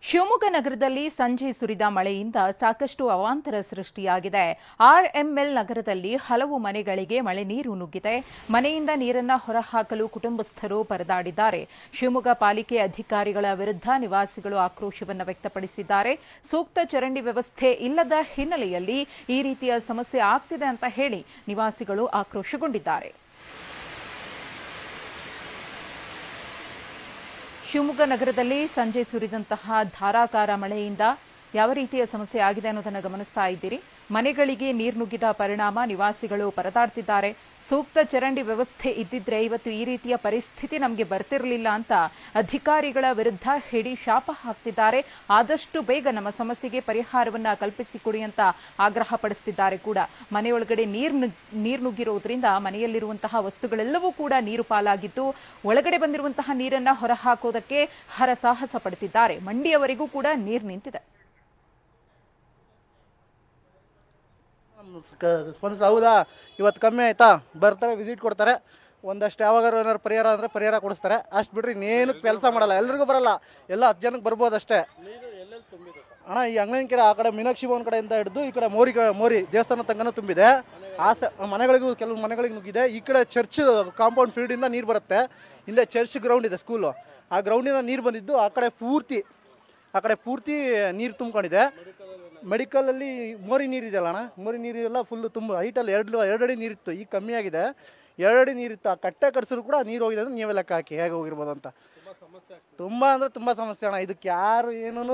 ಶಿವಮೊಗ್ಗ ನಗರದಲ್ಲಿ ಸಂಜೆ ಸುರಿದ ಮಳೆಯಿಂದ ಸಾಕಷ್ಟು ಅವಾಂತರ ಸೃಷ್ಟಿಯಾಗಿದೆ. ಆರ್ಎಂಎಲ್ ನಗರದಲ್ಲಿ ಹಲವು ಮನೆಗಳಿಗೆ ಮಳೆ ನೀರು ನುಗ್ಗಿದೆ. ಮನೆಯಿಂದ ನೀರನ್ನು ಹೊರಹಾಕಲು ಕುಟುಂಬಸ್ಥರು ಪರದಾಡಿದ್ದಾರೆ. ಶಿವಮೊಗ್ಗ ಪಾಲಿಕೆ ಅಧಿಕಾರಿಗಳ ವಿರುದ್ಧ ನಿವಾಸಿಗಳು ಆಕ್ರೋಶವನ್ನು ವ್ಯಕ್ತಪಡಿಸಿದ್ದಾರೆ. ಸೂಕ್ತ ಚರಂಡಿ ವ್ಯವಸ್ಥೆ ಇಲ್ಲದ ಹಿನ್ನೆಲೆಯಲ್ಲಿ ಈ ರೀತಿಯ ಸಮಸ್ಯೆ ಆಗ್ತಿದೆ ಅಂತ ಹೇಳಿ ನಿವಾಸಿಗಳು ಆಕ್ರೋಶಗೊಂಡಿದ್ದಾರೆ. ಶಿವಮೊಗ್ಗ ನಗರದಲ್ಲಿ ಸಂಜೆ ಸುರಿದಂತಹ ಧಾರಾಕಾರ ಮಳೆಯಿಂದ ಯಾವ ರೀತಿಯ ಸಮಸ್ಯೆ ಆಗಿದೆ ಅನ್ನೋದನ್ನು ಗಮನಿಸ್ತಾ ಇದ್ದೀರಿ. ಮನೆಗಳಿಗೆ ನೀರು ನುಗ್ಗಿದ ಪರಿಣಾಮ ನಿವಾಸಿಗಳು ಪರದಾಡ್ತಿದ್ದಾರೆ. ಸೂಕ್ತ ಚರಂಡಿ ವ್ಯವಸ್ಥೆ ಇದ್ದಿದ್ರೆ ಇವತ್ತು ಈ ರೀತಿಯ ಪರಿಸ್ಥಿತಿ ನಮಗೆ ಬರ್ತಿರಲಿಲ್ಲ ಅಂತ ಅಧಿಕಾರಿಗಳ ವಿರುದ್ಧ ಹಿಡಿ ಶಾಪ ಹಾಕ್ತಿದ್ದಾರೆ. ಆದಷ್ಟು ಬೇಗ ನಮ್ಮ ಸಮಸ್ಯೆಗೆ ಪರಿಹಾರವನ್ನ ಕಲ್ಪಿಸಿಕೊಡಿ ಅಂತ ಆಗ್ರಹ ಪಡಿಸುತ್ತಿದ್ದಾರೆ ಕೂಡ. ಮನೆಯೊಳಗಡೆ ನೀರು ನುಗ್ಗಿರೋದ್ರಿಂದ ಮನೆಯಲ್ಲಿರುವಂತಹ ವಸ್ತುಗಳೆಲ್ಲವೂ ಕೂಡ ನೀರು ಪಾಲಾಗಿದ್ದು ಒಳಗಡೆ ಬಂದಿರುವಂತಹ ನೀರನ್ನ ಹೊರಹಾಕೋದಕ್ಕೆ ಹರಸಾಹಸ ಪಡುತ್ತಿದ್ದಾರೆ. ಮಂಡಿಯವರೆಗೂ ಕೂಡ ನೀರು ನಿಂತಿದೆ. ಸ್ಪಂದಿಸ ಹೌದಾ, ಇವತ್ತು ಕಮ್ಮಿ ಆಯ್ತಾ, ಬರ್ತಾರೆ, ವಿಸಿಟ್ ಕೊಡ್ತಾರೆ, ಒಂದಷ್ಟು ಯಾವಾಗಾರು ಏನಾದ್ರು ಪರಿಹಾರ ಅಂದರೆ ಪರಿಹಾರ ಕೊಡಿಸ್ತಾರೆ. ಅಷ್ಟು ಬಿಡ್ರಿ ಇನ್ನೇನು ಕೆಲಸ ಮಾಡಲ್ಲ. ಎಲ್ರಿಗೂ ಬರಲ್ಲ, ಎಲ್ಲ 10 ಜನಕ್ಕೆ ಬರ್ಬೋದು ಅಷ್ಟೇ. ಅಣ್ಣ ಈ ಅಂಗನಕೆರೆ ಆ ಕಡೆ ಮೀನಾಕ್ಷಿ ಭವನ್ ಕಡೆಯಿಂದ ಹಿಡಿದು ಈ ಕಡೆ ಮೋರಿ ದೇವಸ್ಥಾನ ತನಕನೂ ತುಂಬಿದೆ. ಮನೆಗಳಿಗೂ ಕೆಲವು ಮನೆಗಳಿಗೆ ನುಗ್ಗಿದೆ. ಈ ಕಡೆ ಚರ್ಚ್ ಕಾಂಪೌಂಡ್ ಫೀಲ್ಡಿಂದ ನೀರು ಬರುತ್ತೆ. ಇಲ್ಲೇ ಚರ್ಚ್ ಗ್ರೌಂಡ್ ಇದೆ, ಸ್ಕೂಲು, ಆ ಗ್ರೌಂಡಿಂದ ನೀರು ಬಂದಿದ್ದು ಆ ಕಡೆ ಪೂರ್ತಿ ನೀರು ತುಂಬ್ಕೊಂಡಿದೆ. ಮೆಡಿಕಲಲ್ಲಿ ಮೋರಿ ನೀರಿದೆಯಲ್ಲ ಅಣ್ಣ, ಮೋರಿ ನೀರೆಲ್ಲ ಫುಲ್ಲು ತುಂಬ ಹೈಟಲ್ಲಿ 2 ಅಡಿ ನೀರಿತ್ತು. ಈಗ ಕಮ್ಮಿ ಆಗಿದೆ. 2 ಅಡಿ ನೀರಿತ್ತು. ಆ ಕಟ್ಟೆ ಕಟ್ಸಿದ್ರು ಕೂಡ ನೀರು ಹೋಗಿದೆ ಅಂದ್ರೆ ನೀವೇ ಲೆಕ್ಕ ಹಾಕಿ ಹೇಗೆ ಹೋಗಿರ್ಬೋದು ಅಂತ. ತುಂಬ ಅಂದರೆ ತುಂಬ ಸಮಸ್ಯೆ ಅಣ್ಣ. ಇದಕ್ಕೆ ಯಾರು ಏನೂ